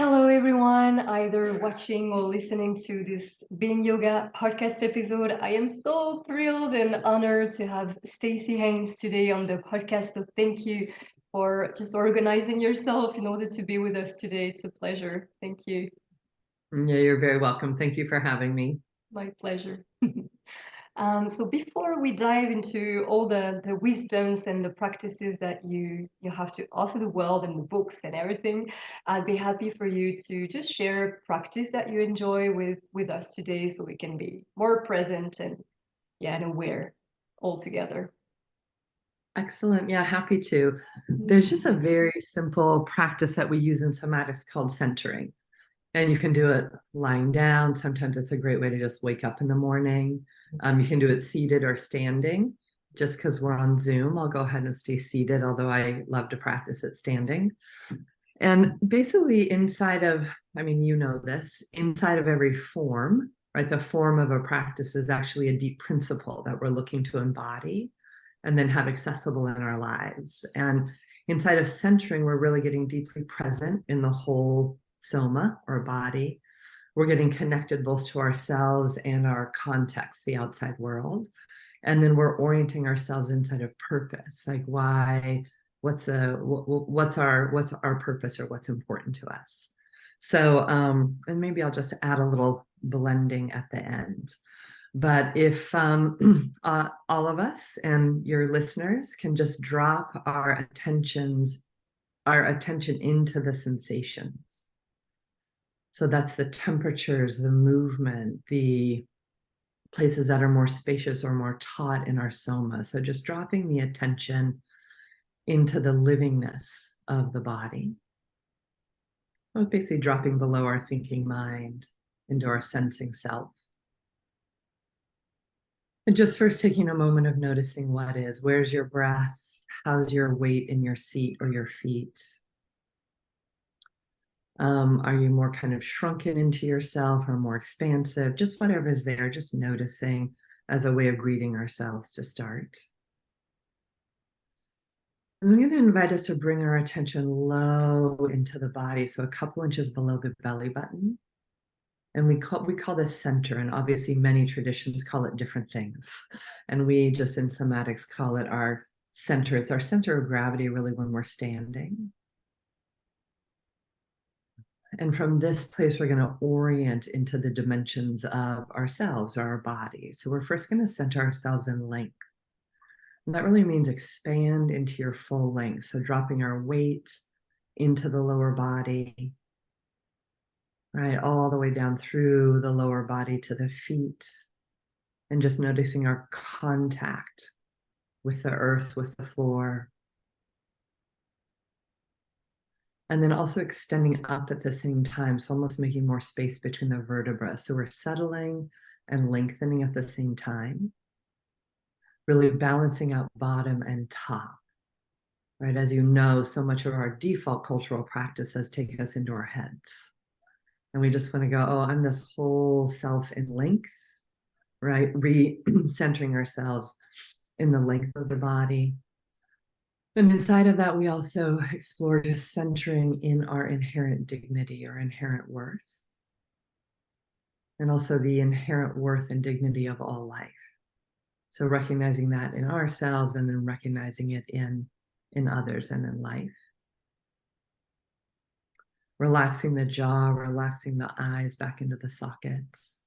Hello, everyone, either watching or listening to this Being Yoga podcast episode. I am so thrilled and honored to have Staci Haines today on the podcast. So thank you for just organizing yourself in order to be with us today. It's a pleasure. Thank you. Yeah, you're very welcome. Thank you for having me. My pleasure. So before we dive into all the wisdoms and the practices that you have to offer the world and the books and everything, I'd be happy for you to just share a practice that you enjoy with us today so we can be more present and aware all together. Excellent. Yeah, happy to. There's just a very simple practice that we use in somatics called centering. And you can do it lying down. Sometimes it's a great way to just wake up in the morning. You can do it seated or standing. Just because we're on Zoom, I'll go ahead and stay seated, although I love to practice it standing. And basically inside of, you know this, inside of every form, right? The form of a practice is actually a deep principle that we're looking to embody and then have accessible in our lives. And inside of centering, we're really getting deeply present in the whole soma or body. We're getting connected both to ourselves and our context, the outside world. And then we're orienting ourselves inside of purpose, like why, what's our purpose or what's important to us. So, and maybe I'll just add a little blending at the end. But if all of us and your listeners can just drop our attention into the sensations. So that's the temperatures, the movement, the places that are more spacious or more taut in our soma. So just dropping the attention into the livingness of the body. Well, basically dropping below our thinking mind into our sensing self. And just first taking a moment of noticing what is. Where's your breath? How's your weight in your seat or your feet? Are you more kind of shrunken into yourself or more expansive? Just whatever is there, just noticing as a way of greeting ourselves to start. I'm going to invite us to bring our attention low into the body, so a couple inches below the belly button. And we call this center, and obviously many traditions call it different things. And we just in somatics call it our center. It's our center of gravity really when we're standing. And from this place, we're going to orient into the dimensions of ourselves or our body. So we're first going to center ourselves in length. And that really means expand into your full length. So dropping our weight into the lower body, right, all the way down through the lower body to the feet. And just noticing our contact with the earth, with the floor. And then also extending up at the same time. So almost making more space between the vertebrae. So we're settling and lengthening at the same time. Really balancing out bottom and top. Right? As you know, so much of our default cultural practices take us into our heads. And we just want to go, oh, I'm this whole self in length, right? Re-centering ourselves in the length of the body. And inside of that, we also explore just centering in our inherent dignity or inherent worth. And also the inherent worth and dignity of all life. So recognizing that in ourselves and then recognizing it in others and in life. Relaxing the jaw, relaxing the eyes back into the sockets.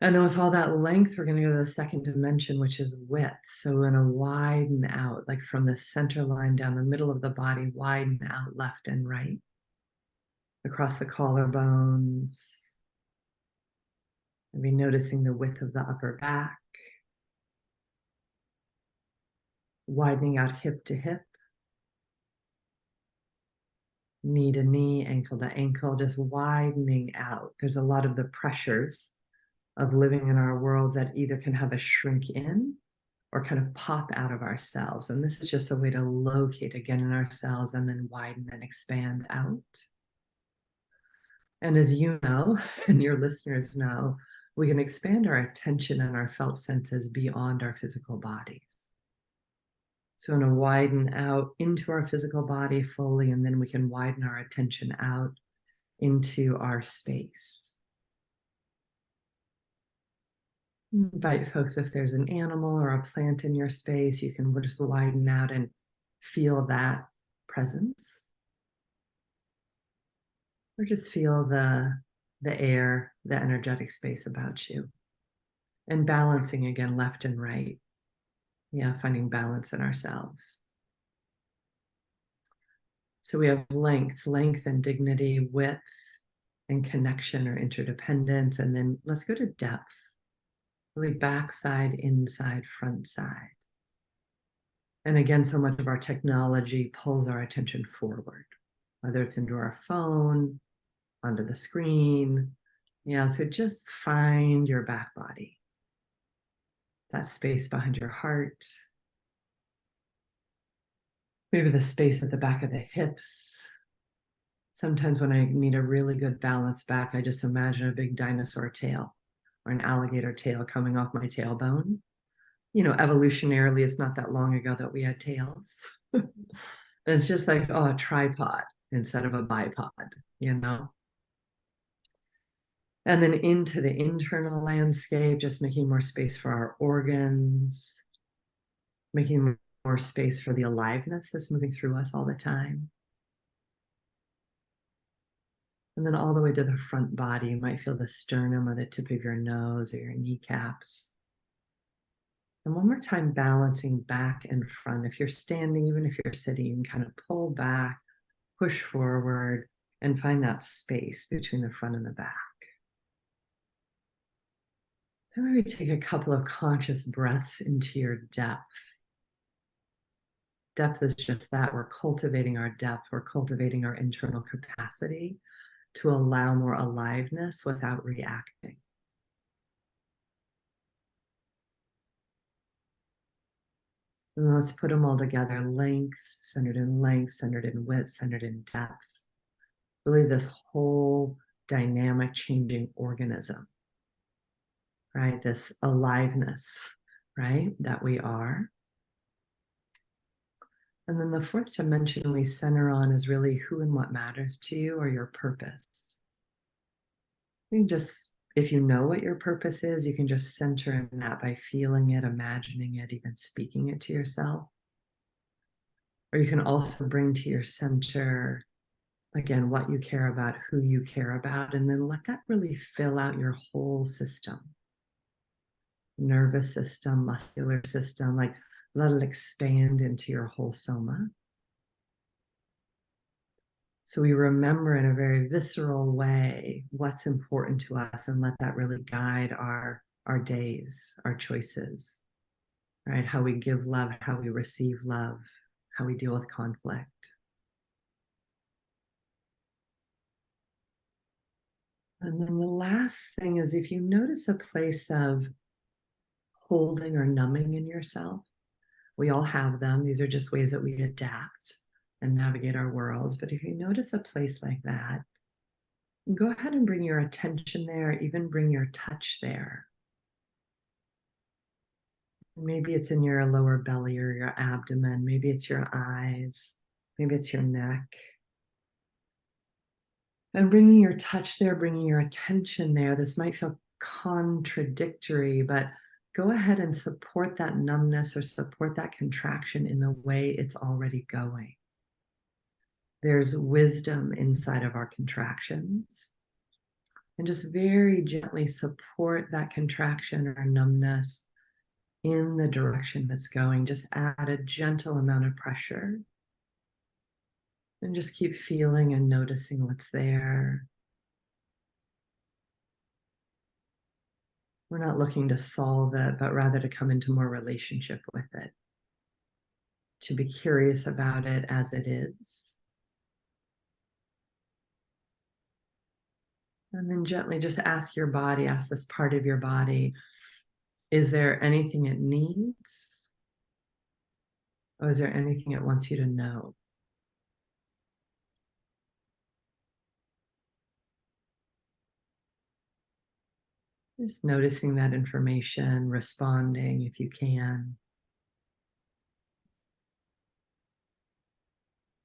And then with all that length, we're going to go to the second dimension, which is width. So we're going to widen out, like from the center line down the middle of the body, widen out left and right, across the collarbones. And be noticing the width of the upper back, widening out hip to hip, knee to knee, ankle to ankle, just widening out. There's a lot of the pressures of living in our world that either can have us shrink in or kind of pop out of ourselves. And this is just a way to locate again in ourselves and then widen and expand out. And as you know, and your listeners know, we can expand our attention and our felt senses beyond our physical bodies. So, we want to widen out into our physical body fully, and then we can widen our attention out into our space. Invite folks, if there's an animal or a plant in your space, you can just widen out and feel that presence. Or just feel the air, the energetic space about you. And balancing again, left and right. Yeah, finding balance in ourselves. So we have length and dignity, width and connection or interdependence. And then let's go to depth. Really backside, inside, front side. And again, so much of our technology pulls our attention forward, whether it's into our phone, onto the screen. Yeah, so just find your back body. That space behind your heart. Maybe the space at the back of the hips. Sometimes when I need a really good balance back, I just imagine a big dinosaur tail or an alligator tail coming off my tailbone. You know, evolutionarily, it's not that long ago that we had tails. It's just like, oh, a tripod instead of a bipod, you know? And then into the internal landscape, just making more space for our organs, making more space for the aliveness that's moving through us all the time. And then all the way to the front body, you might feel the sternum or the tip of your nose or your kneecaps. And one more time, balancing back and front. If you're standing, even if you're sitting, you can kind of pull back, push forward, and find that space between the front and the back. Then maybe take a couple of conscious breaths into your depth. Depth is just that. We're cultivating our depth. We're cultivating our internal capacity to allow more aliveness without reacting. And let's put them all together. Length, centered in width, centered in depth. Really this whole dynamic changing organism, right? This aliveness, right? That we are. And then the fourth dimension we center on is really who and what matters to you, or your purpose. You can just, if you know what your purpose is, you can just center in that by feeling it, imagining it, even speaking it to yourself. Or you can also bring to your center, again, what you care about, who you care about, and then let that really fill out your whole system. Nervous system, muscular system, like let it expand into your whole soma. So we remember in a very visceral way what's important to us and let that really guide our days, our choices, right? How we give love, how we receive love, how we deal with conflict. And then the last thing is if you notice a place of holding or numbing in yourself, we all have them. These are just ways that we adapt and navigate our worlds. But if you notice a place like that, go ahead and bring your attention there, even bring your touch there. Maybe it's in your lower belly or your abdomen. Maybe it's your eyes. Maybe it's your neck. And bringing your touch there, bringing your attention there. This might feel contradictory, but go ahead and support that numbness or support that contraction in the way it's already going. There's wisdom inside of our contractions. And just very gently support that contraction or numbness in the direction that's going. Just add a gentle amount of pressure. And just keep feeling and noticing what's there. We're not looking to solve it, but rather to come into more relationship with it. To be curious about it as it is. And then gently just ask your body, ask this part of your body, is there anything it needs? Or is there anything it wants you to know? Just noticing that information, responding if you can.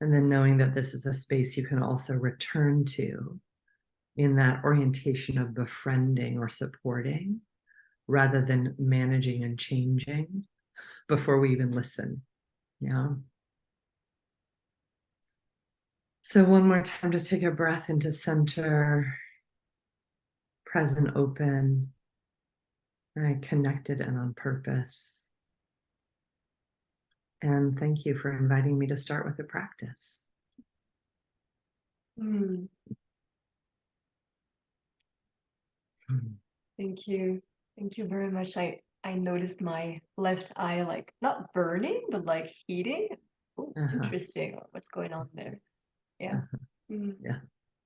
And then knowing that this is a space you can also return to in that orientation of befriending or supporting rather than managing and changing before we even listen. Yeah. So one more time, just take a breath into center, present, open, right, connected and on purpose. And thank you for inviting me to start with the practice. Mm, thank you. Thank you very much. I noticed my left eye like not burning, but like heating. Oh, Uh-huh. interesting. What's going on there? Yeah. Uh-huh. Mm. Yeah.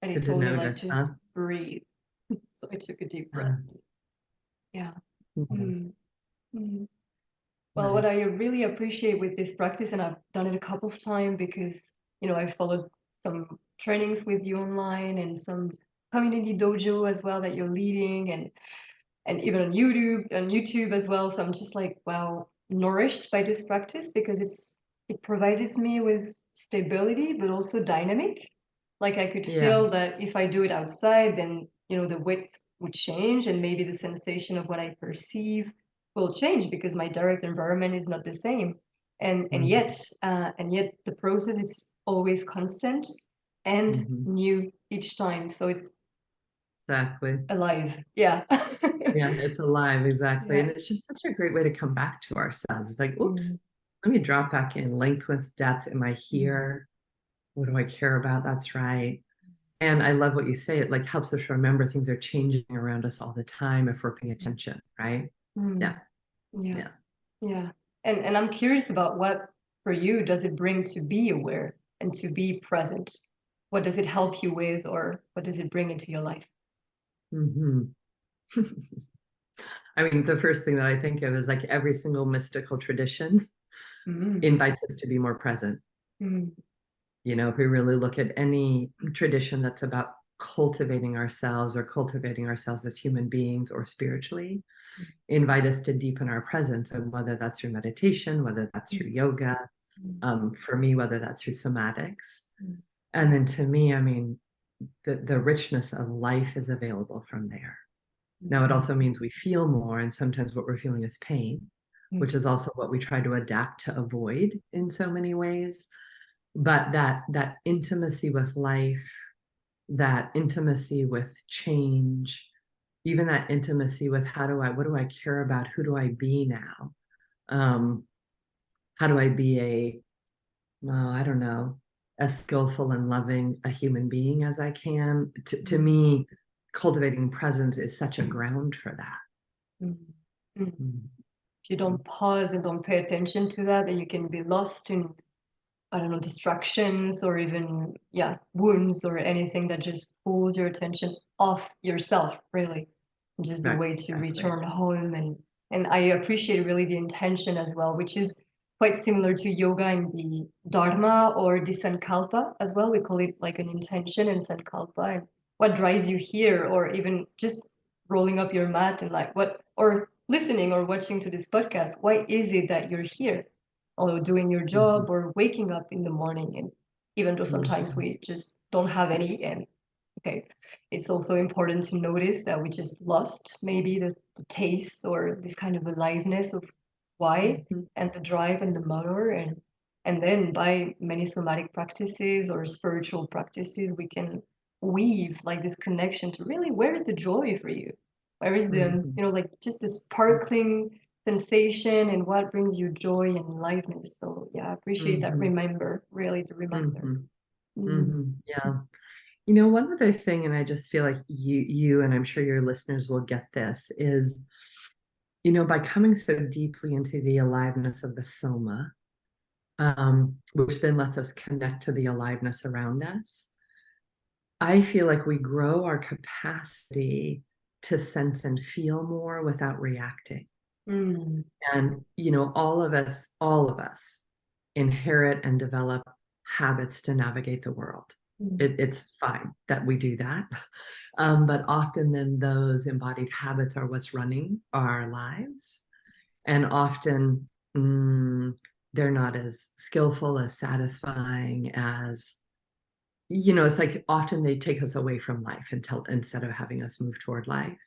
And he Good to told me like notice, huh? just breathe. So I took a deep breath. Uh, Yeah. Mm. nice. Mm. Well, what I Nice. really appreciate with this practice, and I've done it a couple of times because, I followed some trainings with you online and some community dojo as well that you're leading and even on YouTube as well. So I'm just like, wow, nourished by this practice because it provided me with stability, but also dynamic. Like I could Yeah. feel that if I do it outside, then the width would change and maybe the sensation of what I perceive will change because my direct environment is not the same. And Mhm. yet the process is always constant and Mhm. new each time. So it's Exactly. alive. Yeah. Yeah, it's alive, exactly. Yeah. And it's just such a great way to come back to ourselves. It's like, oops, Mm, let me drop back in. Length with depth. Am I mm, here? What do I care about? That's right. And I love what you say. It like helps us remember things are changing around us all the time if we're paying attention, right? mm. Yeah. Yeah. Yeah. Yeah. And I'm curious about what for you does it bring to be aware and to be present? What does it help you with, or what does it bring into your life? Hmm. I mean, the first thing that I think of is like every single mystical tradition Mm, invites us to be more present. mm, If we really look at any tradition that's about cultivating ourselves or cultivating ourselves as human beings or spiritually, invite us to deepen our presence. And whether that's through meditation, whether that's through mm, yoga, mm, for me, whether that's through somatics. mm, And then to me, I mean, the richness of life is available from there. Now, it also means we feel more, and sometimes what we're feeling is pain, mm, which is also what we try to adapt to avoid in so many ways. But that intimacy with life, that intimacy with change, even that intimacy with what do I care about? Who do I be now? Um, how do I be I don't know, as skillful and loving a human being as I can? To mm, me, cultivating presence is such a ground for that. mm, mm. Mm. If you don't pause and don't pay attention to that, then you can be lost in, I don't know, distractions or even, yeah, wounds or anything that just pulls your attention off yourself, really. Just the way to Exactly. return home. And I appreciate really the intention as well, which is quite similar to yoga and the Dharma or the Sankalpa as well. We call it like an intention and Sankalpa and what drives you here, or even just rolling up your mat and like what, or listening or watching to this podcast. Why is it that you're here? Or doing your Mhm. job or waking up in the morning. And even though sometimes Mhm. we just don't have any, and okay, it's also important to notice that we just lost maybe the taste or this kind of aliveness of why Mhm. and the drive and the motor. And then by many somatic practices or spiritual practices, we can weave like this connection to really where is the joy for you? Where is the, Mhm. like just this sparkling sensation and what brings you joy and aliveness. So yeah, I appreciate that Mhm. really the reminder. Mhm. Mm, Mhm. Yeah. One other thing, and I just feel like you, and I'm sure your listeners will get this, is, by coming so deeply into the aliveness of the soma, which then lets us connect to the aliveness around us. I feel like we grow our capacity to sense and feel more without reacting. mm, And, all of us inherit and develop habits to navigate the world. mm, It's fine that we do that. But often then those embodied habits are what's running our lives. And often, they're not as skillful, as satisfying as, you know, it's like often they take us away from life instead of having us move toward life.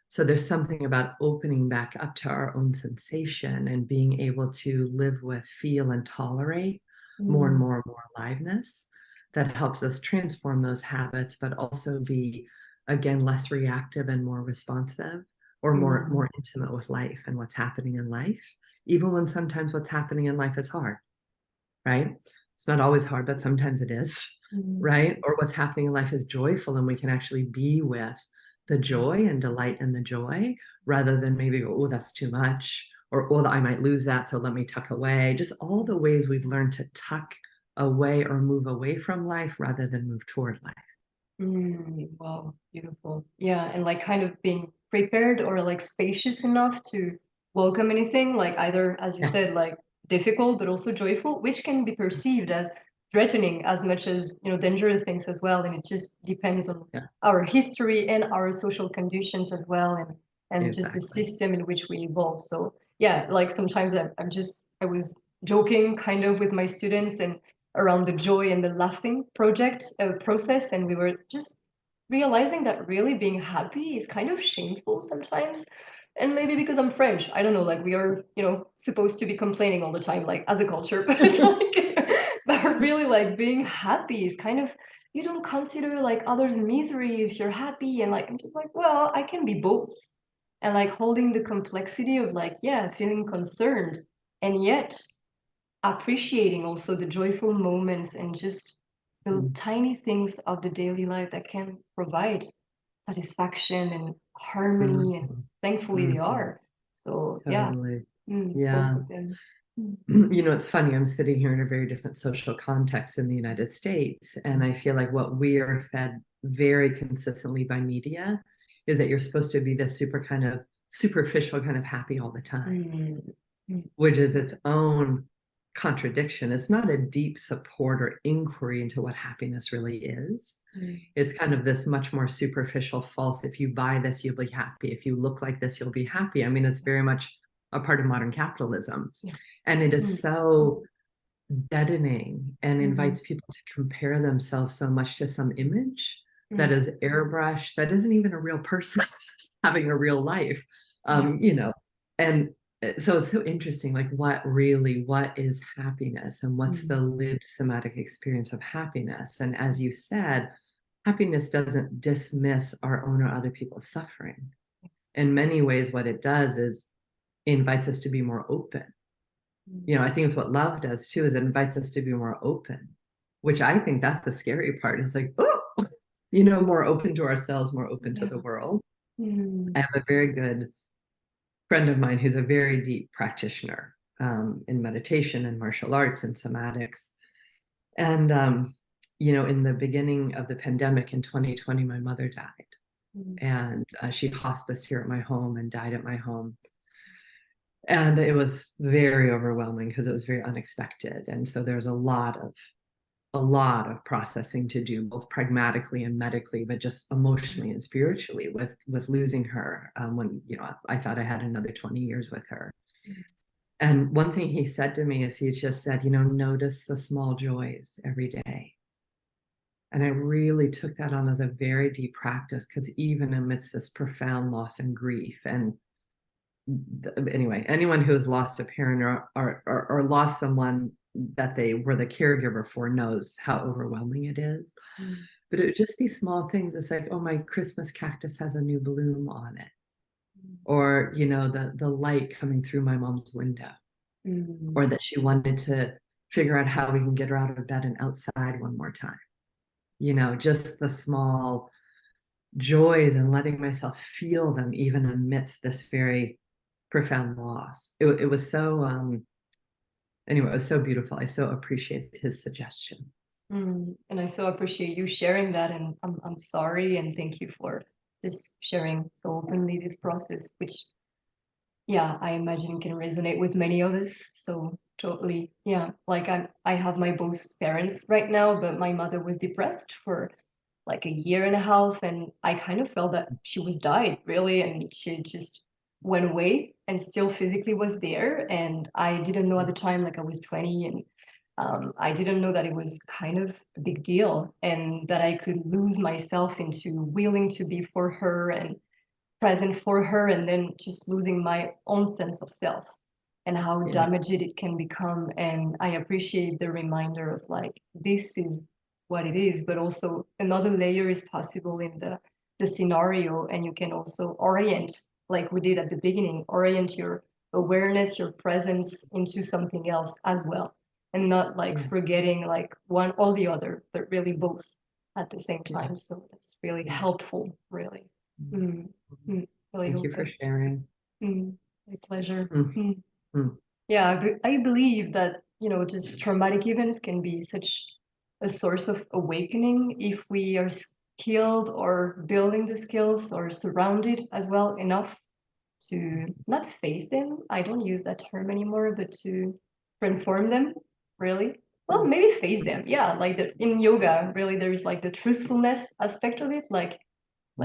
So there's something about opening back up to our own sensation and being able to live with, feel, and tolerate more and more and more aliveness that helps us transform those habits, but also be, again, less reactive and more responsive, or more intimate with life and what's happening in life, even when sometimes what's happening in life is hard, right? It's not always hard, but sometimes it is, right? Or what's happening in life is joyful, and we can actually be with the joy and delight in the joy, rather than maybe go, oh, that's too much, or oh, I might lose that, so let me tuck away. Just all the ways we've learned to tuck away or move away from life rather than move toward life. Wow, beautiful. Yeah, and like kind of being prepared or like spacious enough to welcome anything, like either, as you Yeah. said, like difficult but also joyful, which can be perceived as threatening as much as, you know, dangerous things as well. And it just depends on Yeah, our history and our social conditions as well, and just the exactly. system in which we evolve. So yeah, like sometimes I was joking kind of with my students and around the joy and the laughing process, and we were just realizing that really being happy is kind of shameful sometimes. And maybe because I'm French, I don't know, like we are, you know, supposed to be complaining all the time, like as a culture, but like, but really like being happy is kind of, you don't consider like others' misery if you're happy. And like, I'm just like, well, I can be both. And like holding the complexity of like, yeah, feeling concerned and yet appreciating also the joyful moments and just the tiny things of the daily life that can provide satisfaction and harmony, and Mhm. thankfully they Mhm. are. So yeah, Totally. both Yeah. of them. Mm. You know, it's funny. I'm sitting here in a very different social context in the United States, and I feel like what we are fed very consistently by media is that you're supposed to be this super kind of superficial kind of happy all the time, Mm. Mm. which is its own contradiction. It's not a deep support or inquiry into what happiness really is. Mm. It's kind of this much more superficial, false, if you buy this, you'll be happy. If you look like this, you'll be happy. I mean, it's very much a part of modern capitalism. Yeah. And it is Mm. so deadening and Mm. invites people to compare themselves so much to some image that Mm. is airbrushed, that isn't even a real person having a real life. Yeah. You know, and so it's so interesting, like what is happiness, and what's the Mm. lived somatic experience of happiness? And as you said, happiness doesn't dismiss our own or other people's suffering. In many ways, what it does is it invites us to be more open. Mm. You know, I think it's what love does too, is it invites us to be more open, which I think that's the scary part. It's like, oh, you know, more open to ourselves, more open to Yeah. the world. I Mm. have a very good friend of mine who's a very deep practitioner in meditation and martial arts and somatics. And, you know, in the beginning of the pandemic in 2020, my mother died. Mm. And she hospiced here at my home and died at my home. And it was very overwhelming because it was very unexpected. And so there's a lot of processing to do, both pragmatically and medically, but just emotionally and spiritually with losing her, when, you know, I thought I had another 20 years with her. And one thing he said to me is he just said, you know, notice the small joys every day. And I really took that on as a very deep practice, because even amidst this profound loss and grief, and anyway, anyone who has lost a parent or lost someone that they were the caregiver for knows how overwhelming it is. Mm. But it would just be small things. It's like, oh, my Christmas cactus has a new bloom on it. Or, you know, the light coming through my mom's window. Mm. Or that she wanted to figure out how we can get her out of bed and outside one more time. You know, just the small joys, and letting myself feel them even amidst this very profound loss. It was so, anyway, it was so beautiful. I so appreciated his suggestion. And I so appreciate you sharing that, and I'm sorry, and thank you for just sharing so openly this process, which, yeah, I imagine can resonate with many of us. So totally, yeah. Like I have my both parents right now, but my mother was depressed for like a year and a half, and I kind of felt that she was died really, and she just went away and still physically was there. And I didn't know at the time, like I was 20, and I didn't know that it was kind of a big deal, and that I could lose myself into willing to be for her and present for her, and then just losing my own sense of self and how damaged it can become. And I appreciate the reminder of like, this is what it is, but also another layer is possible in the scenario. And you can also orient, like we did at the beginning, orient your awareness, your presence into something else as well. And not like forgetting like one or the other, but really both at the same time. So that's really helpful, really. Mm. Mm. Really Thank you for sharing. My pleasure. Yeah, I believe that, you know, just traumatic events can be such a source of awakening if we are skilled or building the skills or surrounded as well enough to not face them. I don't use that term anymore, but to transform them, really. Well, maybe face them. Yeah, like in yoga, really, there's like the truthfulness aspect of it. Like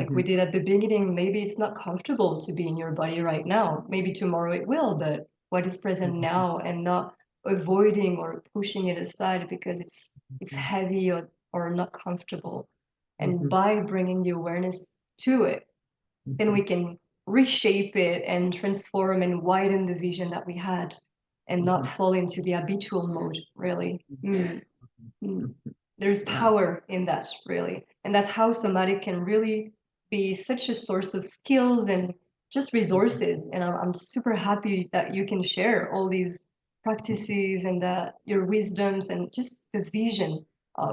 we did at the beginning, maybe it's not comfortable to be in your body right now. Maybe tomorrow it will, but what is present now, and not avoiding or pushing it aside because it's heavy or not comfortable. And by bringing the awareness to it, then we can reshape it and transform and widen the vision that we had, and not fall into the habitual mode, really. There's power in that, really. And that's how somatic can really be such a source of skills and just resources. And I'm super happy that you can share all these practices and your wisdoms and just the vision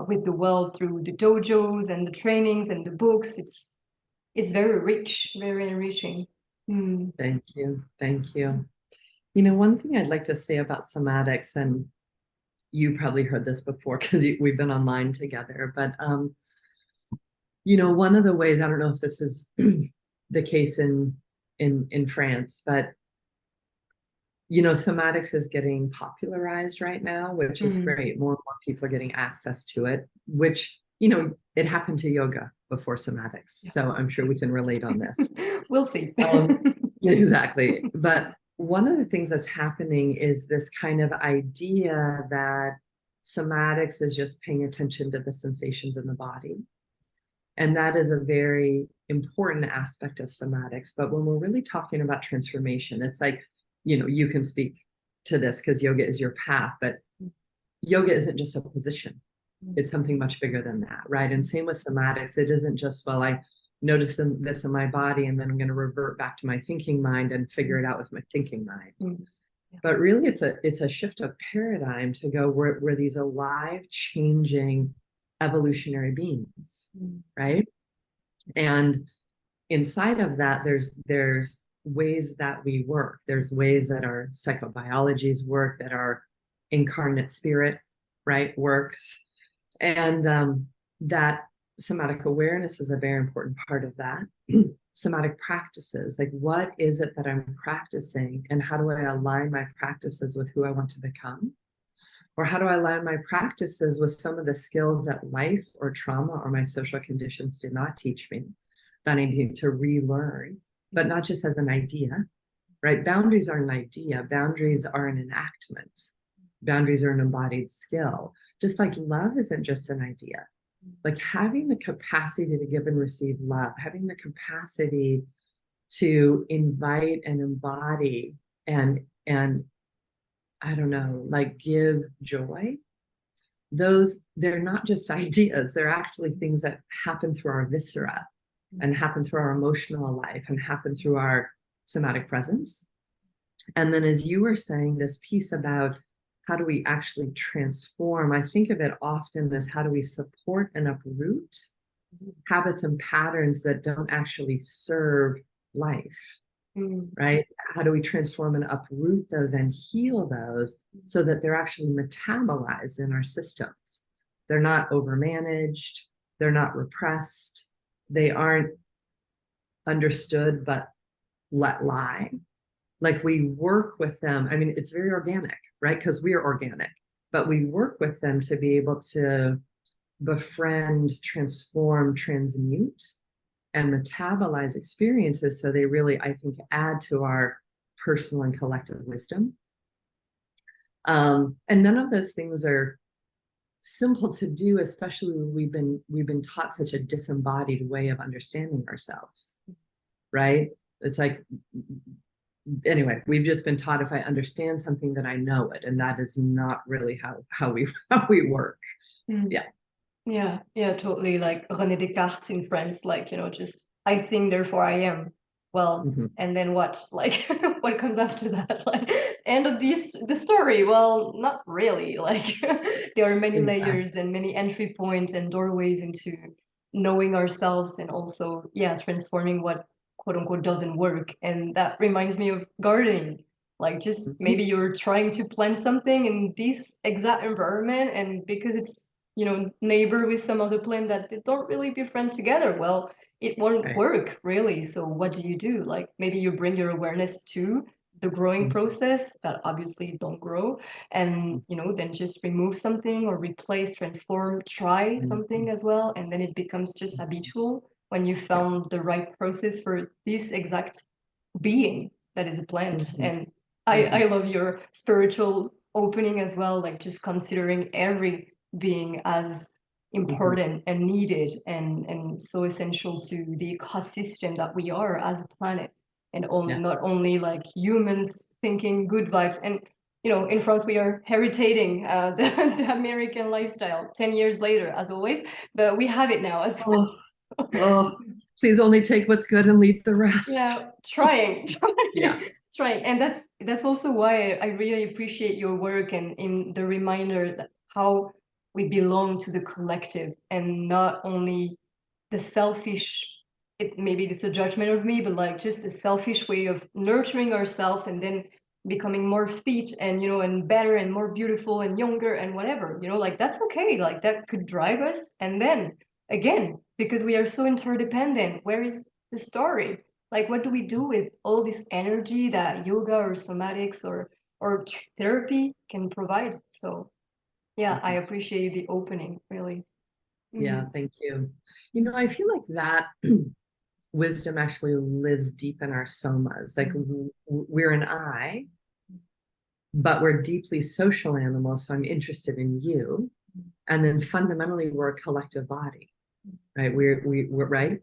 with the world through the dojos and the trainings and the books. It's very rich, very enriching. Thank you. Thank you. You know, one thing I'd like to say about somatics, and you probably heard this before because we've been online together, but you know, one of the ways, I don't know if this is the case in France, but you know, somatics is getting popularized right now, which is great. More and more people are getting access to it, which, you know, it happened to yoga before somatics. Yeah. So I'm sure we can relate on this. We'll see. Exactly. But one of the things that's happening is this kind of idea that somatics is just paying attention to the sensations in the body. And that is a very important aspect of somatics. But when we're really talking about transformation, it's like, you know, you can speak to this because yoga is your path, but yoga isn't just a position. It's something much bigger than that, right? And same with somatics. It isn't just, well, I notice this in my body, and then I'm going to revert back to my thinking mind and figure it out with my thinking mind. But really, it's a shift of paradigm to go, we're these alive, changing, evolutionary beings, right? And inside of that, there's ways that we work. There's ways that our psychobiologies work, that our incarnate spirit, right, works. And that somatic awareness is a very important part of that. Somatic practices, like what is it that I'm practicing, and how do I align my practices with who I want to become? Or how do I align my practices with some of the skills that life or trauma or my social conditions did not teach me that I need to relearn, but not just as an idea, right? Boundaries are an idea. Boundaries are an enactment. Boundaries are an embodied skill. Just like love isn't just an idea. Like having the capacity to give and receive love, having the capacity to invite and embody and I don't know, like give joy. Those, they're not just ideas. They're actually things that happen through our viscera and happen through our emotional life and happen through our somatic presence. And then as you were saying, this piece about how do we actually transform, I think of it often as how do we support and uproot habits and patterns that don't actually serve life, right? How do we transform and uproot those and heal those so that they're actually metabolized in our systems? They're not overmanaged, they're not repressed, they aren't understood but let lie. Like we work with them. I mean, it's very organic, right? Because we are organic, but we work with them to be able to befriend, transform, transmute, and metabolize experiences. So they really, I think, add to our personal and collective wisdom. And none of those things are simple to do, especially when we've been taught such a disembodied way of understanding ourselves, right? It's like, anyway, we've just been taught if I understand something that I know it, and that is not really how we work. Yeah. Yeah, totally. Like René Descartes in France, like, just I think, therefore I am. Well, and then what? Like, what comes after that? Like, end of the story? Well, not really. Like, there are many layers and many entry points and doorways into knowing ourselves, and also, transforming what quote unquote doesn't work. And that reminds me of gardening. Like, just maybe you're trying to plant something in this exact environment, and because it's neighbor with some other plant that they don't really befriend together, well, it won't work really. So what do? Like, maybe you bring your awareness to the growing process that obviously don't grow, and then just remove something or replace, transform, try something as well, and then it becomes just habitual when you found the right process for this exact being that is a plant. And I love your spiritual opening as well, like just considering every being as important and needed, and so essential to the ecosystem that we are as a planet, and not only like humans thinking good vibes. And in France we are heritating the American lifestyle 10 years later, as always, but we have it now as well. Oh, please only take what's good and leave the rest. Yeah, trying. Yeah. Trying. And that's also why I really appreciate your work, and in the reminder that how we belong to the collective, and not only the selfish, maybe it's a judgment of me, but like just a selfish way of nurturing ourselves and then becoming more fit and and better and more beautiful and younger and whatever, like that's okay, like that could drive us. And then again, because we are so interdependent, where is the story? Like, what do we do with all this energy that yoga or somatics or therapy can provide? So yeah, I appreciate the opening, really. Yeah, thank you. I feel like that wisdom actually lives deep in our somas. Like, we're an I, but we're deeply social animals. So I'm interested in you. And then fundamentally, we're a collective body, right? We're right.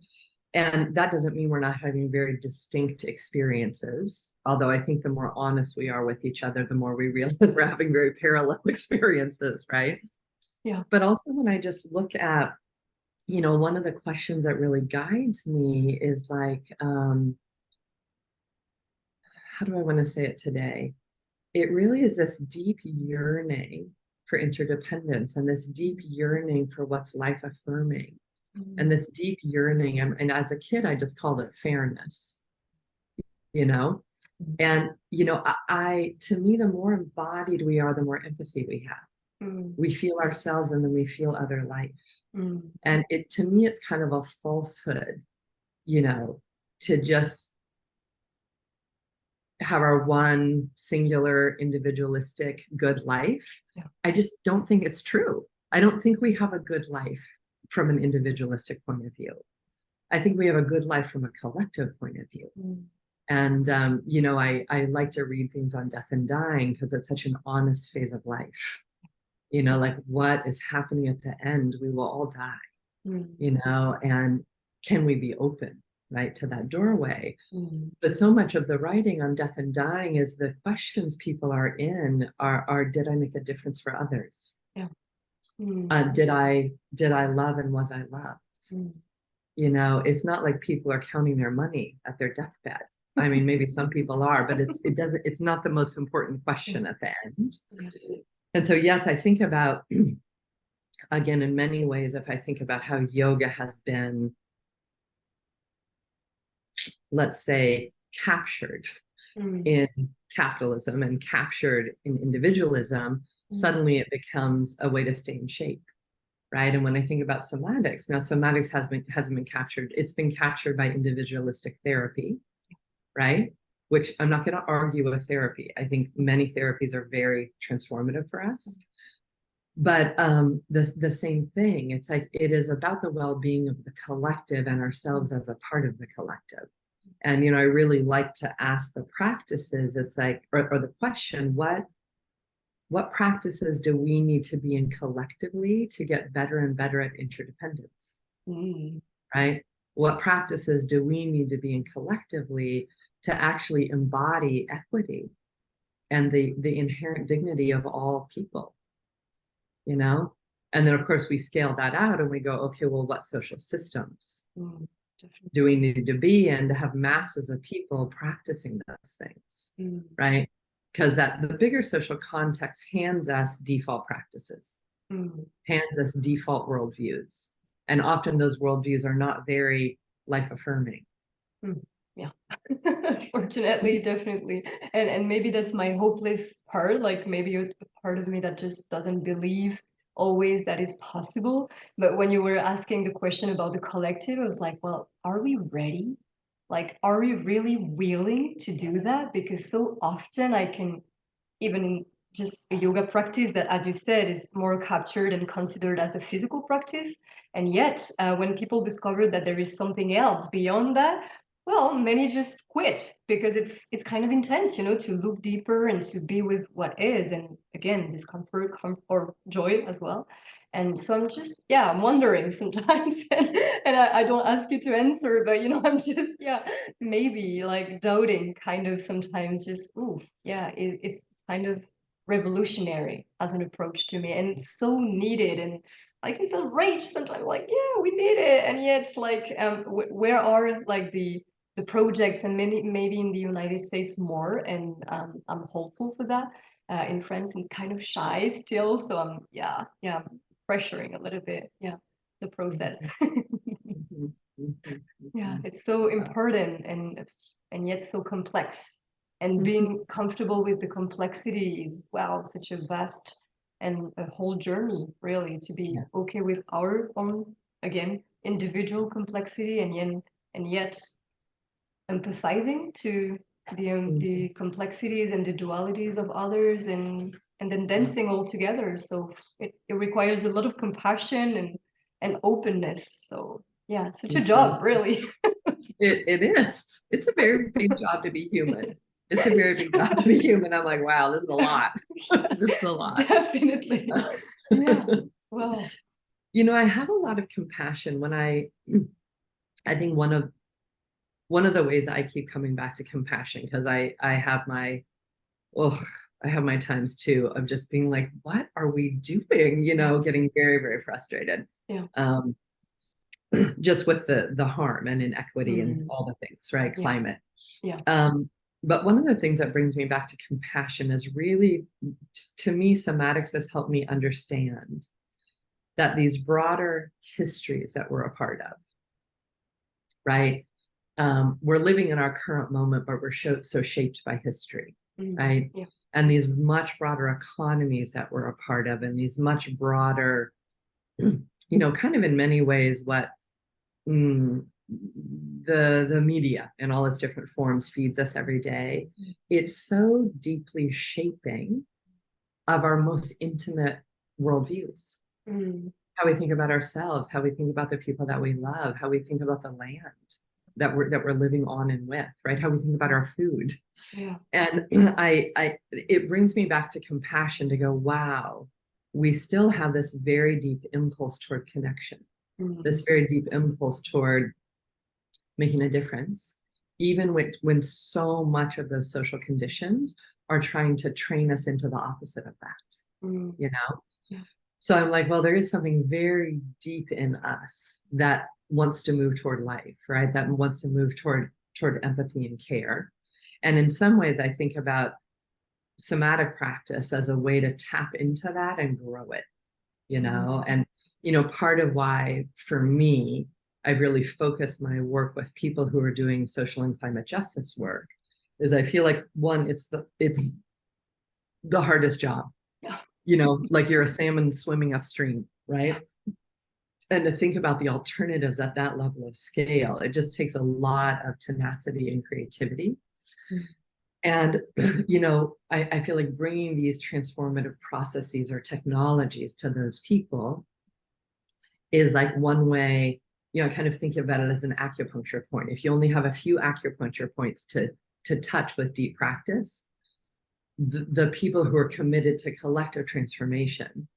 And that doesn't mean we're not having very distinct experiences. Although I think the more honest we are with each other, the more we realize we're having very parallel experiences, right? Yeah. But also when I just look at, one of the questions that really guides me is like, how do I want to say it today? It really is this deep yearning for interdependence, and this deep yearning for what's life affirming. And this deep yearning, and as a kid, I just called it fairness, and I to me, the more embodied we are, the more empathy we have. We feel ourselves, and then we feel other life. And to me, it's kind of a falsehood, to just have our one singular individualistic good life. I just don't think it's true. I don't think we have a good life from an individualistic point of view. I think we have a good life from a collective point of view. And I like to read things on death and dying because it's such an honest phase of life. Like, what is happening at the end? We will all die. And can we be open, right, to that doorway? But so much of the writing on death and dying is the questions people are in are did I make a difference for others? Did I love, and was I loved? It's not like people are counting their money at their deathbed. I mean, maybe some people are, but it's not the most important question at the end. And so, yes, I think about, again, in many ways, if I think about how yoga has been, let's say, captured in capitalism and captured in individualism, suddenly it becomes a way to stay in shape, right? And when I think about somatics, now somatics hasn't been captured. It's been captured by individualistic therapy, right? Which I'm not going to argue with therapy. I think many therapies are very transformative for us. But the same thing, it's like it is about the well-being of the collective and ourselves as a part of the collective. And I really like to ask the practices, it's like, or the question, what practices do we need to be in collectively to get better and better at interdependence? Right? What practices do we need to be in collectively to actually embody equity and the inherent dignity of all people? And then of course we scale that out and we go, okay, well, what social systems do we need to be in to have masses of people practicing those things, right? Because the bigger social context hands us default practices, hands us default worldviews, and often those worldviews are not very life affirming. Yeah. Unfortunately, definitely. And maybe that's my hopeless part, like maybe a part of me that just doesn't believe always that it's possible. But when you were asking the question about the collective, I was like, well, are we ready? Like, are we really willing to do that? Because so often I can, even in just a yoga practice that, as you said, is more captured and considered as a physical practice. And yet, when people discover that there is something else beyond that, well, many just quit because it's kind of intense, to look deeper and to be with what is, and again, discomfort, or joy as well. And so I'm just, I'm wondering sometimes, and I don't ask you to answer, but I'm just, maybe like doubting kind of sometimes, just, ooh, it's kind of revolutionary as an approach to me, and so needed. And I can feel rage sometimes, like, yeah, we need it. And yet, like, where are like the projects, and maybe in the United States more, and I'm hopeful for that. In France, it's kind of shy still, so I'm pressuring a little bit, the process. Yeah, it's so important, and yet so complex. And being comfortable with the complexity is, wow, such a vast and a whole journey, really, to be okay with our own, again, individual complexity, and yet empathizing to the complexities and the dualities of others, and then dancing all together. So it requires a lot of compassion and openness. So yeah, such a job, really. It is. It's a very big job to be human. It's a very big job to be human. I'm like, wow, this is a lot. This is a lot. Definitely. Yeah. Wow. I have a lot of compassion when I think one of the ways I keep coming back to compassion, because I have my times too of just being like, what are we doing? Getting very, very frustrated. Yeah. Just with the harm and inequity and all the things, right? Climate. Yeah. But one of the things that brings me back to compassion is really, to me, somatics has helped me understand that these broader histories that we're a part of, right? We're living in our current moment, but we're so shaped by history, right? Yeah. And these much broader economies that we're a part of, and these much broader, kind of in many ways what the media in all its different forms feeds us every day. It's so deeply shaping of our most intimate worldviews. How we think about ourselves, how we think about the people that we love, how we think about the land that we're living on and with, right? How we think about our food. Yeah. And it brings me back to compassion, to go, wow, we still have this very deep impulse toward connection, this very deep impulse toward making a difference, even when so much of those social conditions are trying to train us into the opposite of that, Yeah. So I'm like, well, there is something very deep in us that wants to move toward life, right? That wants to move toward empathy and care. And in some ways, I think about somatic practice as a way to tap into that and grow it, and part of why, for me, I've really focused my work with people who are doing social and climate justice work, is I feel like, one, it's the hardest job. Yeah. Like you're a salmon swimming upstream, right? And to think about the alternatives at that level of scale, it just takes a lot of tenacity and creativity. And, I feel like bringing these transformative processes or technologies to those people is like one way, kind of think about it as an acupuncture point. If you only have a few acupuncture points to touch with deep practice, the people who are committed to collective transformation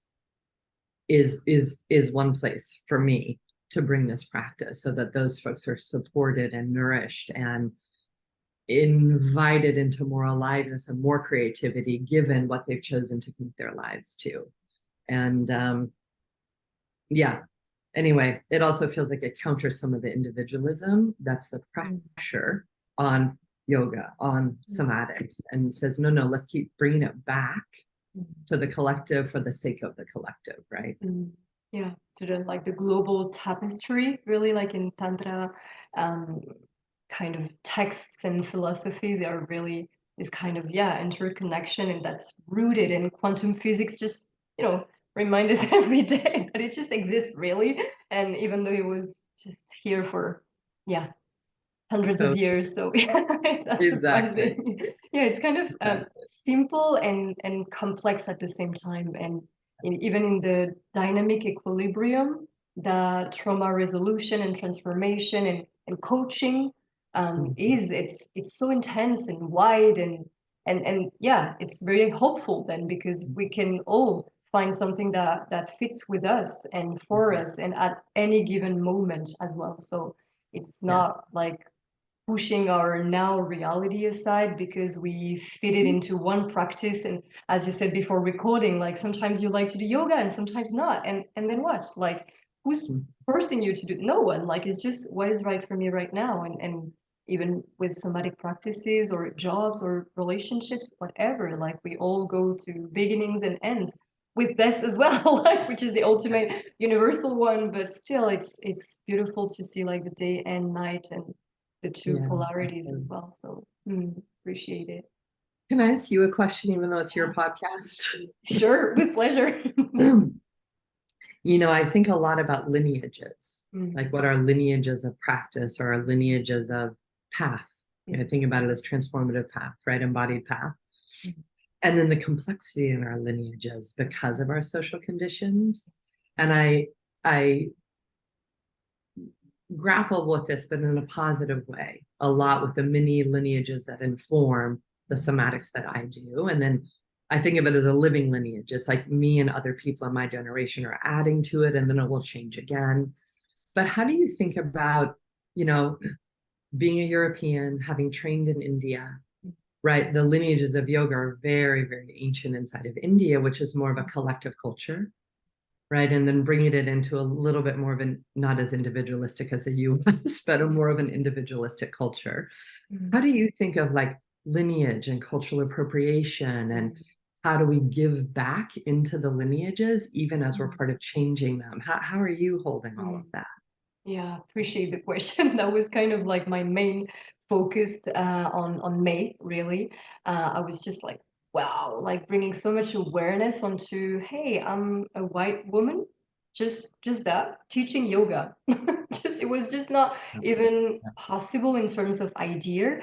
is one place for me to bring this practice, so that those folks are supported and nourished and invited into more aliveness and more creativity, given what they've chosen to commit their lives to. And yeah, anyway, it also feels like it counters some of the individualism that's the pressure on yoga, on somatics, and says, no, let's keep bringing it back to the collective for the sake of the collective, right? Yeah, to the global tapestry, really, like in Tantra kind of texts and philosophy, they are really this kind of interconnection, and that's rooted in quantum physics. Just remind us every day that it just exists, really, and even though it was just here for hundreds of years, so that's Exactly. surprising. Yeah, it's kind of Exactly. simple and complex at the same time, and even in the dynamic equilibrium, the trauma resolution and transformation and coaching it's so intense and wide, and yeah, it's very hopeful then, because we can all find something that fits with us and for us and at any given moment as well. So it's Yeah. not like pushing our now reality aside because we fit it into one practice. And as you said before recording, like sometimes you like to do yoga and sometimes not, and then what, like, who's forcing you to do? No one. Like, it's just what is right for me right now. And even with somatic practices or jobs or relationships, whatever, like we all go to beginnings and ends with this as well, like, which is the ultimate universal one. But still, it's beautiful to see like the day and night and the two Yeah. polarities as well. So appreciate it. Can I ask you a question, even though it's your podcast? Sure, with pleasure. I think a lot about lineages, like what are lineages of practice or lineages of path. I think about it as transformative path, right? Embodied path. And then the complexity in our lineages because of our social conditions. And I grapple with this, but in a positive way, a lot with the many lineages that inform the somatics that I do. And then I think of it as a living lineage. It's like me and other people in my generation are adding to it, and then it will change again. But how do you think about, being a European, having trained in India, right? The lineages of yoga are very, very ancient inside of India, which is more of a collective culture, right? And then bringing it into a little bit more of an, not as individualistic as the US, but a more of an individualistic culture. How do you think of like lineage and cultural appropriation, and how do we give back into the lineages even as we're part of changing them? How are you holding all of that? Yeah, appreciate the question. That was kind of like my main focus on May, really. I was just like, wow, like bringing so much awareness onto, hey, I'm a white woman, just that, teaching yoga. Just it was just not even possible in terms of idea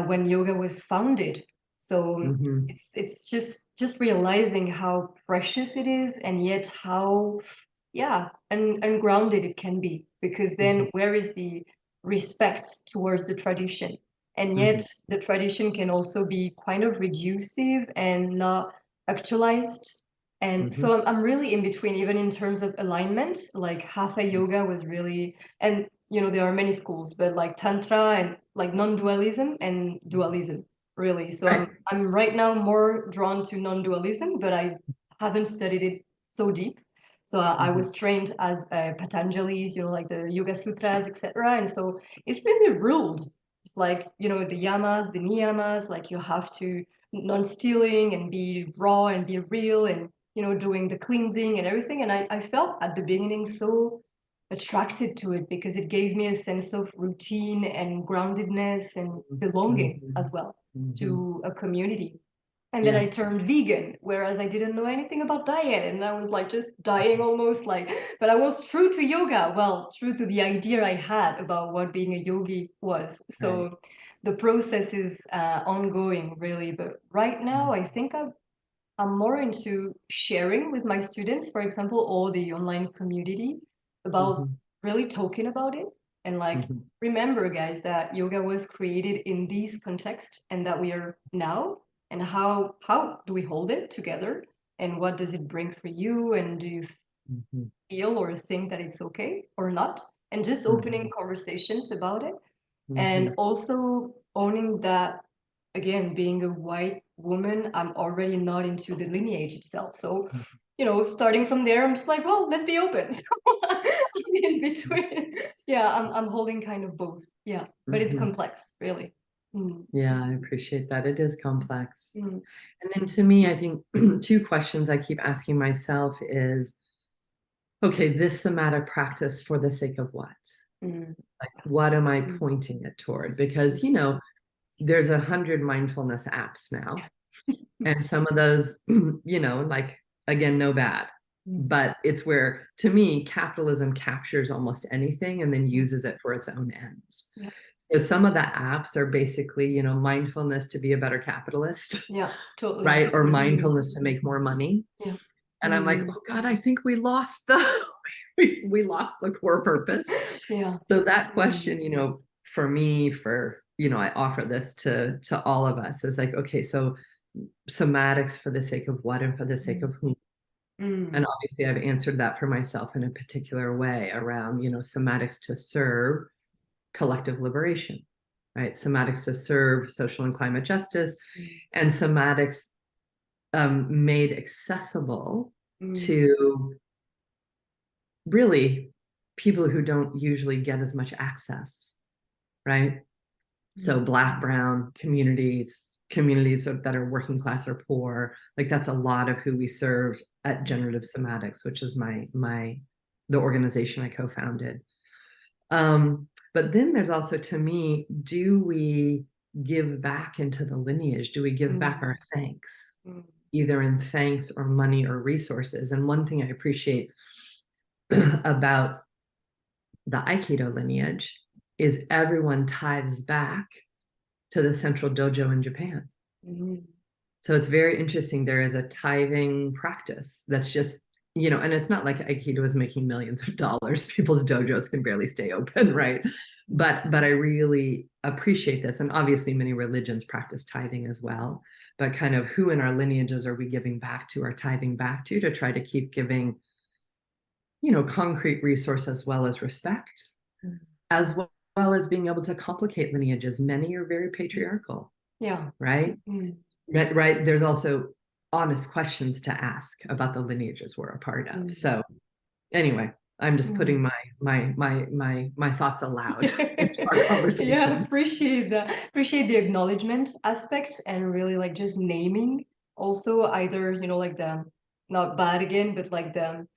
when yoga was founded. So Mm-hmm. it's just realizing how precious it is, and yet how and grounded it can be, because Mm-hmm. then where is the respect towards the tradition? And Mm-hmm. yet the tradition can also be kind of reducive and not actualized. And Mm-hmm. so I'm really in between, even in terms of alignment. Like hatha yoga was really, and there are many schools, but like tantra and like non-dualism and dualism, really. So Right. I'm right now more drawn to non-dualism, but I haven't studied it so deep. So I Mm-hmm. was trained as Patanjali's, like the Yoga Sutras, etc. And so it's really ruled. It's like, the yamas, the niyamas, like you have to non-stealing and be raw and be real and, doing the cleansing and everything. And I felt at the beginning so attracted to it because it gave me a sense of routine and groundedness and belonging Mm-hmm. as well Mm-hmm. to a community. And then I turned vegan, whereas I didn't know anything about diet. And I was like just dying almost like, but I was true to yoga. Well, true to the idea I had about what being a yogi was. Right. So the process is ongoing, really. But right now, I think I'm more into sharing with my students, for example, or the online community about Mm-hmm. really talking about it. And like, Mm-hmm. remember, guys, that yoga was created in this context and that we are now. And how do we hold it together? And what does it bring for you? And do you Mm-hmm. feel or think that it's okay or not? And just Mm-hmm. opening conversations about it. Mm-hmm. And also owning that, again, being a white woman, I'm already not into the lineage itself. So, starting from there, I'm just like, well, let's be open. So I'm in between. Yeah, I'm holding kind of both. Yeah, but it's Mm-hmm. complex, really. Mm. Yeah, I appreciate that. It is complex. Mm. And then to me, I think two questions I keep asking myself is, okay, this somatic practice for the sake of what? Mm. Like, what am I Mm. pointing it toward? Because, there's 100 mindfulness apps now. And some of those, like, again, no bad. Mm. But it's where, to me, capitalism captures almost anything and then uses it for its own ends. Yeah. So some of the apps are basically, mindfulness to be a better capitalist, Yeah, totally. right? Or Mm. mindfulness to make more money. Yeah. And I'm like, Mm. oh God, I think we lost the we lost the core purpose. Yeah. So that Mm. question, for me, I offer this to all of us is like, okay, so somatics for the sake of what and for the sake of whom? Mm. And obviously I've answered that for myself in a particular way around, somatics to serve collective liberation, right? Somatics to serve social and climate justice, and somatics made accessible Mm. to really people who don't usually get as much access, right? So Mm. Black, brown communities that are working class or poor, like that's a lot of who we served at Generative Somatics, which is the organization I co-founded. But then there's also, to me, do we give back into the lineage? Do we give back our thanks, Mm. either in thanks or money or resources? And one thing I appreciate about the Aikido lineage is everyone tithes back to the central dojo in Japan. Mm. So it's very interesting. There is a tithing practice that's just, and it's not like Aikido is making millions of dollars. People's dojos can barely stay open, right? But I really appreciate this. And obviously many religions practice tithing as well. But kind of who in our lineages are we giving back to or tithing back to try to keep giving, concrete resource as well as respect, as well as being able to complicate lineages. Many are very patriarchal. Yeah. Right? Mm. Right. There's also honest questions to ask about the lineages we're a part of. So anyway, I'm just putting my thoughts aloud into our Yeah, conversation. appreciate that. Appreciate the acknowledgement aspect and really like just naming also either, like the not bad again, but like the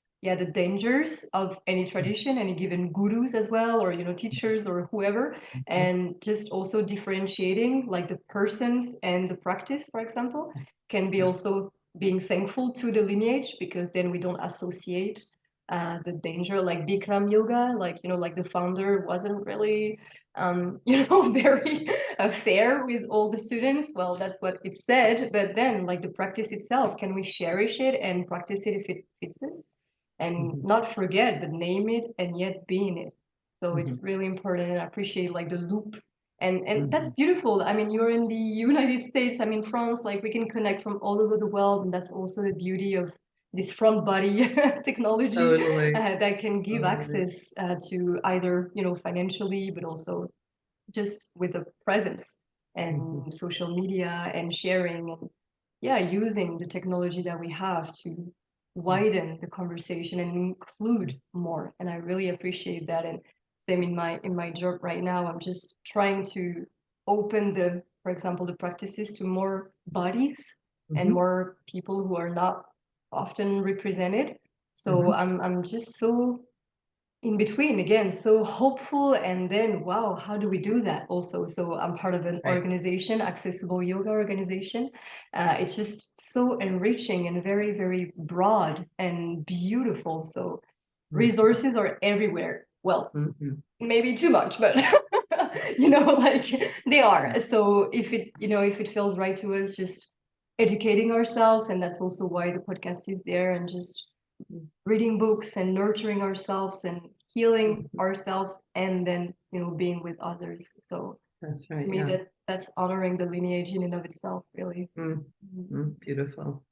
dangers of any tradition, any given gurus as well, or teachers or whoever, and just also differentiating like the persons and the practice, for example, can be also being thankful to the lineage because then we don't associate the danger, like Bikram yoga, like like the founder wasn't really very fair with all the students. Well, that's what it said, but then like the practice itself, can we cherish it and practice it if it fits us and Mhm, not forget but name it and yet be in it? So it's mhm, really important, and I appreciate like the loop. And that's mhm. beautiful. I mean, you're in the United States, I'm in France, like we can connect from all over the world, and that's also the beauty of this front body technology Totally. that can give Totally. access to either financially, but also just with the presence Mhm, and social media and sharing and yeah, using the technology that we have to widen the conversation and include more. And I really appreciate that. And same in my job right now, I'm just trying to open for example, the practices to more bodies and mhm, more people who are not often represented. So mhm, I'm just so in between, again, so hopeful. And then, wow, how do we do that also? So I'm part of an organization, accessible yoga organization. It's just so enriching and very, very broad and beautiful. So resources are everywhere. Well, maybe too much, but like they are. So if it feels right to us, just educating ourselves, and that's also why the podcast is there, and just reading books and nurturing ourselves and healing ourselves, and then being with others. So That's right. to me, Yeah. that's honoring the lineage in and of itself, really. Beautiful.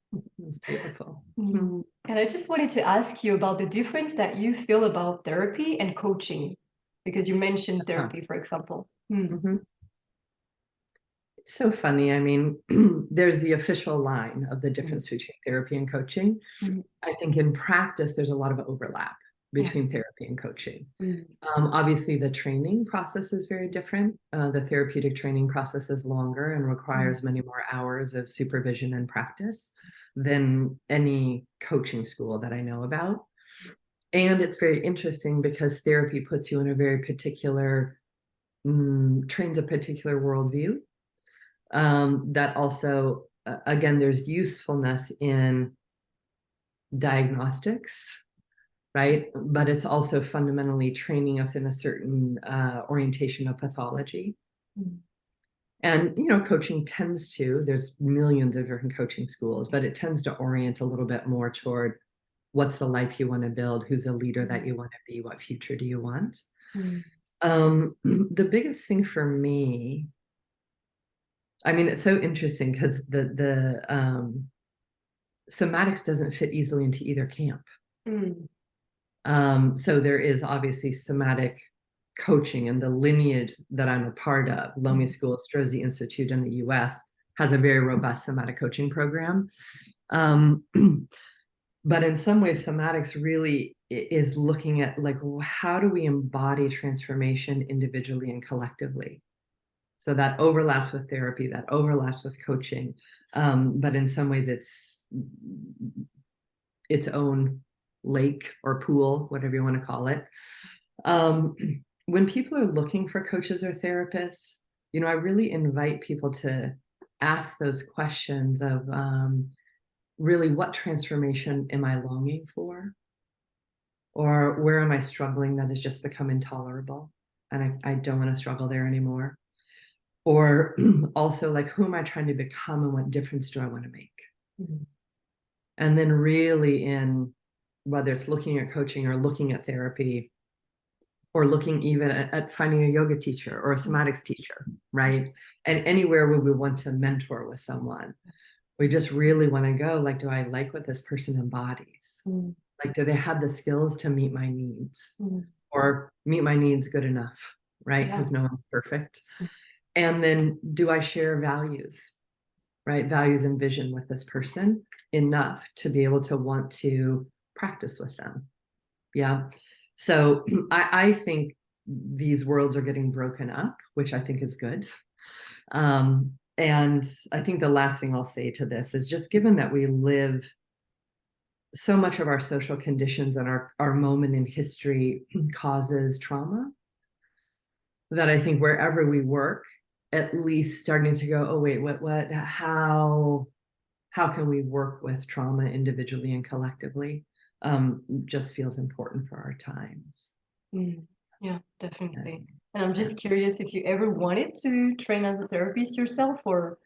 It's beautiful. And I just wanted to ask you about the difference that you feel about therapy and coaching, because you mentioned therapy, for example. It's so funny. I mean, there's the official line of the difference between therapy and coaching. I think in practice, there's a lot of overlap between therapy and coaching. Obviously, the training process is very different. The therapeutic training process is longer and requires many more hours of supervision and practice than any coaching school that I know about. And it's very interesting because therapy puts you in a very particular, trains a particular worldview. That also, again, there's usefulness in diagnostics, right? But it's also fundamentally training us in a certain orientation of pathology. And, coaching tends to, there's millions of different coaching schools, but it tends to orient a little bit more toward what's the life you want to build, who's a leader that you want to be, what future do you want? The biggest thing for me, I mean, it's so interesting because the somatics doesn't fit easily into either camp. So there is obviously somatic coaching, and the lineage that I'm a part of, Lomi School, Strozzi Institute in the US, has a very robust somatic coaching program. But in some ways, somatics really is looking at like, how do we embody transformation individually and collectively? So that overlaps with therapy, that overlaps with coaching. But in some ways, it's its own lake or pool, whatever you want to call it. When people are looking for coaches or therapists, I really invite people to ask those questions of really, what transformation am I longing for? Or where am I struggling that has just become intolerable? And I don't want to struggle there anymore. Or also, like, who am I trying to become and what difference do I want to make? And then really, in whether it's looking at coaching or looking at therapy, or looking even at finding a yoga teacher or a somatics teacher, right? And anywhere where we want to mentor with someone, we just really want to go, like, do I like what this person embodies? Like, do they have the skills to meet my needs? Or meet my needs good enough, right? Because no one's perfect. And then, do I share values, right? Values and vision with this person enough to be able to want to practice with them? Yeah. So I think these worlds are getting broken up, which I think is good. And I think the last thing I'll say to this is, just given that we live so much of our social conditions and our moment in history causes trauma, that I think wherever we work, at least starting to go, oh, wait, how can we work with trauma individually and collectively, just feels important for our times. Yeah, definitely. And I'm just curious if you ever wanted to train as a therapist yourself, or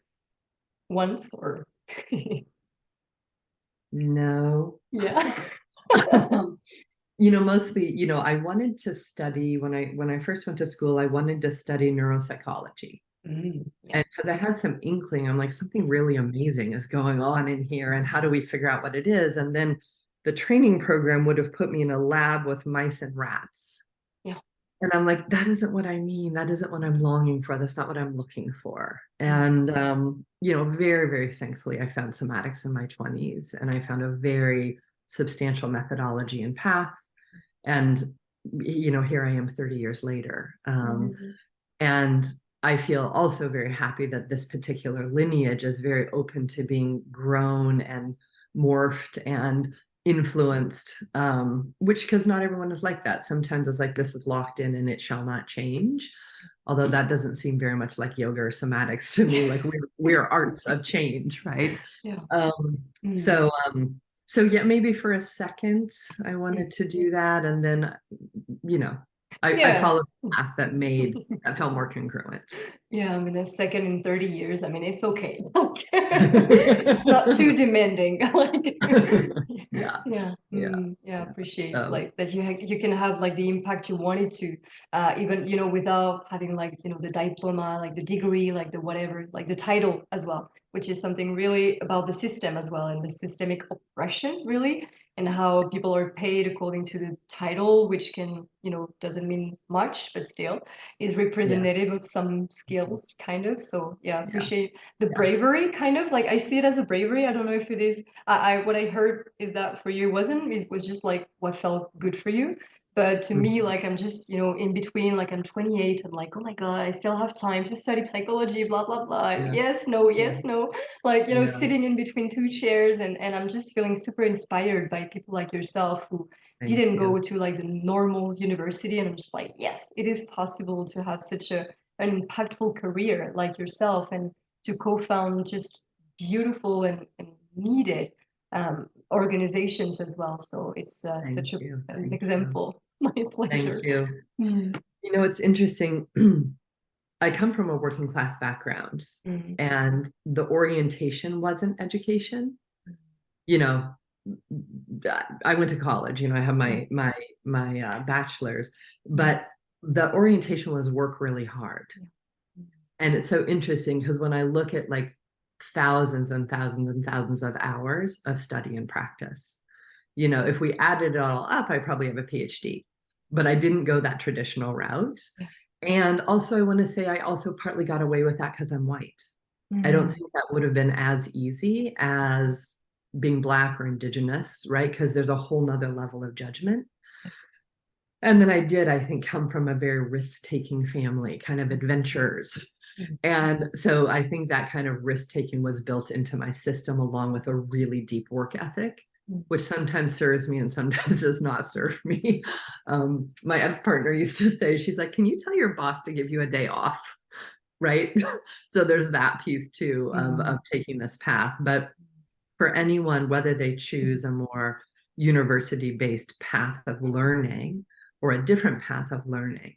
once, or no. Yeah. Mostly, I wanted to study, when I first went to school, I wanted to study neuropsychology. And because I had some inkling, I'm like, something really amazing is going on in here, and how do we figure out what it is? And then the training program would have put me in a lab with mice and rats. And I'm like, that isn't what I mean. That isn't what I'm longing for. That's not what I'm looking for. And, very, very thankfully, I found somatics in my 20s, and I found a very substantial methodology and path. And, here I am 30 years later. And I feel also very happy that this particular lineage is very open to being grown and morphed and influenced, which, because not everyone is like that. Sometimes it's like, this is locked in and it shall not change. Although that doesn't seem very much like yoga or somatics to me. Like we're arts of change, right? Yeah. So yeah, maybe for a second I wanted to do that, and then I followed a path that felt more congruent. Yeah, I mean, a second in 30 years, I mean, it's okay. It's not too demanding. Like, Yeah. Appreciate So, like that you can have like the impact you wanted to, even, without having like, the diploma, like the degree, like the whatever, like the title as well, which is something really about the system as well, and the systemic oppression, really, and how people are paid according to the title, which can, doesn't mean much, but still is representative of some skills, kind of. So yeah, appreciate the bravery, kind of like I see it as a bravery. I don't know if it is. I what I heard is that for you it was just like what felt good for you. But to me, like I'm just, in between, like I'm 28 and like, oh my God, I still have time to study psychology, blah, blah, blah. Yes, no, yes, no. Like, sitting in between two chairs, and I'm just feeling super inspired by people like yourself who didn't go to like the normal university. And I'm just like, yes, it is possible to have such an impactful career like yourself, and to co-found just beautiful and needed organizations as well. So it's such an example. My pleasure. Thank you. It's interesting. I come from a working class background, and the orientation wasn't education. I went to college. I have my bachelor's, but the orientation was work really hard. And it's so interesting because when I look at like thousands and thousands and thousands of hours of study and practice, if we added it all up, I probably have a PhD, but I didn't go that traditional route. And also, I want to say I also partly got away with that because I'm white. I don't think that would have been as easy as being Black or Indigenous, right? Because there's a whole nother level of judgment. And then I think, come from a very risk-taking family, kind of adventurers. And so I think that kind of risk-taking was built into my system, along with a really deep work ethic, which sometimes serves me and sometimes does not serve me. My ex-partner used to say, she's like, can you tell your boss to give you a day off? Right? So there's that piece too of taking this path. But for anyone, whether they choose a more university-based path of learning or a different path of learning,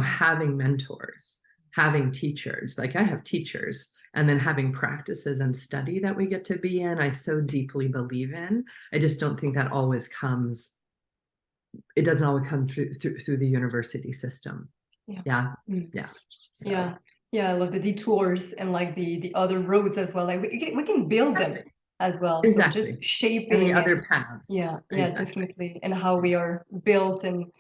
having mentors, having teachers, like I have teachers, and then having practices and study that we get to be in, I so deeply believe in. I just don't think that always comes, it doesn't always come through the university system. So. I love the detours and like the other roads as well. Like we can build them as well. Exactly. So just shaping any other paths. Definitely. And how we are built and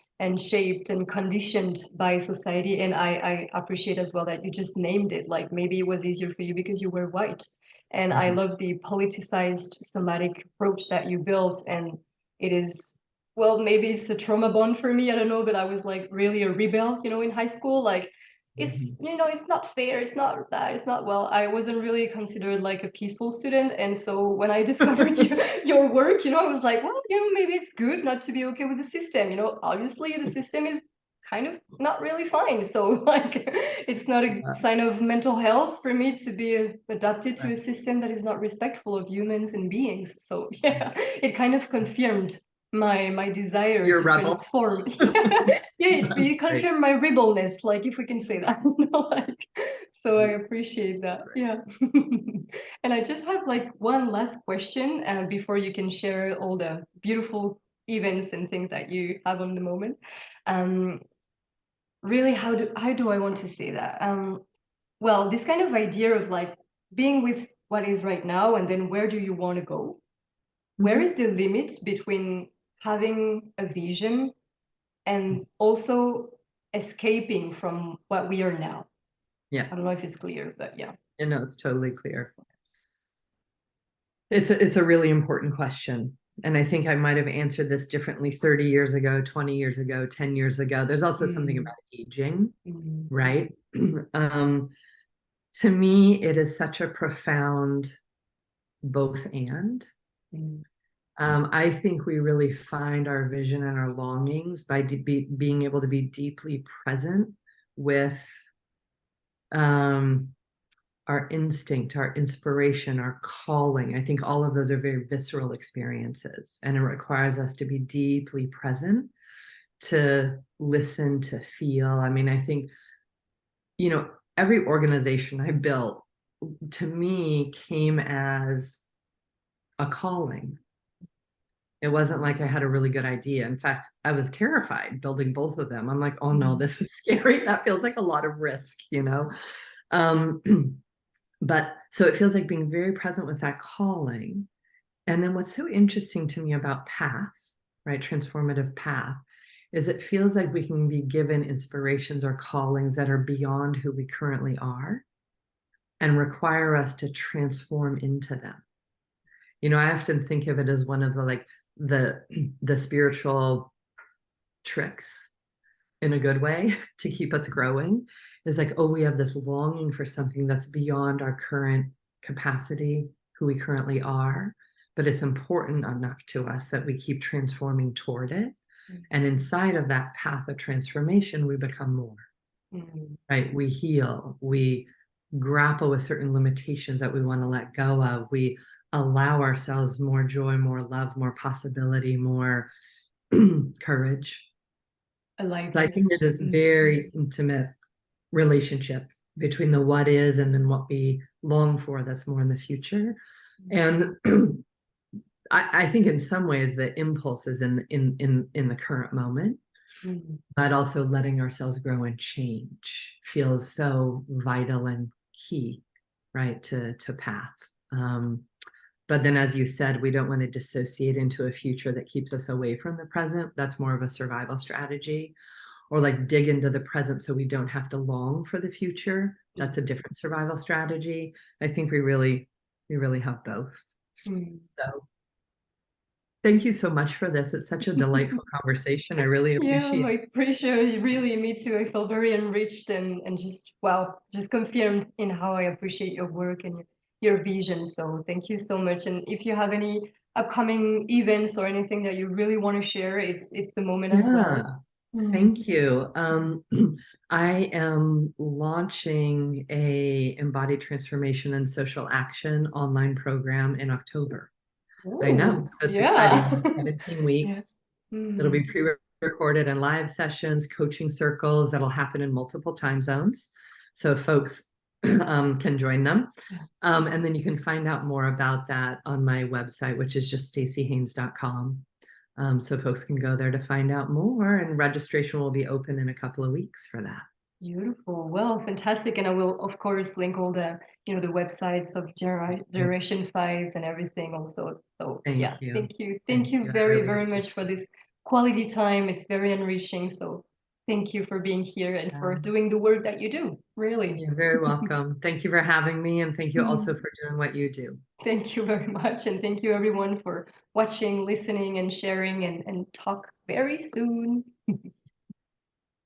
shaped and conditioned by society. And I appreciate as well that you just named it. Like maybe it was easier for you because you were white. And I love the politicized somatic approach that you built. And it is, well, maybe it's a trauma bond for me. I don't know, but I was like really a rebel, in high school. Like it's, it's not fair. It's not that. It's not, well, I wasn't really considered like a peaceful student. And so when I discovered your work, I was like, well, maybe it's good not to be okay with the system. Obviously the system is kind of not really fine. So like, it's not a sign of mental health for me to be adapted to a system that is not respectful of humans and beings. So yeah, it kind of confirmed my desire to transform. You confirm my rebelness, like if we can say that. Like, so I appreciate that. And I just have like one last question before you can share all the beautiful events and things that you have on the moment. Really, how do I want to say that? Well, this kind of idea of like being with what is right now, and then where do you want to go? Where is the limit between having a vision and also escaping from what we are now? I don't know if it's clear, but yeah. It's totally clear. It's a really important question. And I think I might have answered this differently 30 years ago, 20 years ago, 10 years ago. There's also something about aging, right? To me, it is such a profound both and. I think we really find our vision and our longings by being able to be deeply present with um, our instinct, our inspiration, our calling. I think all of those are very visceral experiences, and it requires us to be deeply present, to listen, to feel. I mean, I think, every organization I built, to me, came as a calling. It wasn't like I had a really good idea. In fact, I was terrified building both of them. I'm like, oh no, this is scary. That feels like a lot of risk. Um, but so it feels like being very present with that calling. And then what's so interesting to me about path, right, transformative path, is it feels like we can be given inspirations or callings that are beyond who we currently are and require us to transform into them. I often think of it as one of the spiritual tricks, in a good way, to keep us growing, is like, oh, we have this longing for something that's beyond our current capacity, who we currently are, but it's important enough to us that we keep transforming toward it. And inside of that path of transformation, we become more, right? We heal, we grapple with certain limitations that we want to let go of. We allow ourselves more joy, more love, more possibility, more courage. So I think there's this very intimate relationship between the what is and then what we long for that's more in the future. And I think in some ways the impulse is in the current moment, but also letting ourselves grow and change feels so vital and key, right, to path. But then, as you said, we don't want to dissociate into a future that keeps us away from the present. That's more of a survival strategy. Or like dig into the present so we don't have to long for the future. That's a different survival strategy. I think we really have both. So thank you so much for this. It's such a delightful conversation. I really appreciate it. Yeah, my appreciation, really, me too. I feel very enriched and just, wow, just confirmed in how I appreciate your work and your vision. So thank you so much. And if you have any upcoming events or anything that you really want to share, it's the moment as well. Thank you. I am launching a embodied transformation and social action online program in October. I know. So it's exciting. 17 weeks. It'll be pre-recorded and live sessions, coaching circles that'll happen in multiple time zones. So folks can join them. And then you can find out more about that on my website, which is just stacihaines.com. So folks can go there to find out more, and registration will be open in a couple of weeks for that. Beautiful. Well, fantastic. And I will, of course, link all the websites of Generation 5s and everything also. So yeah, thank you. Thank you very, very much for this quality time. It's very enriching. So thank you for being here and for doing the work that you do, really. You're very welcome. Thank you for having me, and thank you also for doing what you do. Thank you very much. And thank you everyone for watching, listening, and sharing, and talk very soon.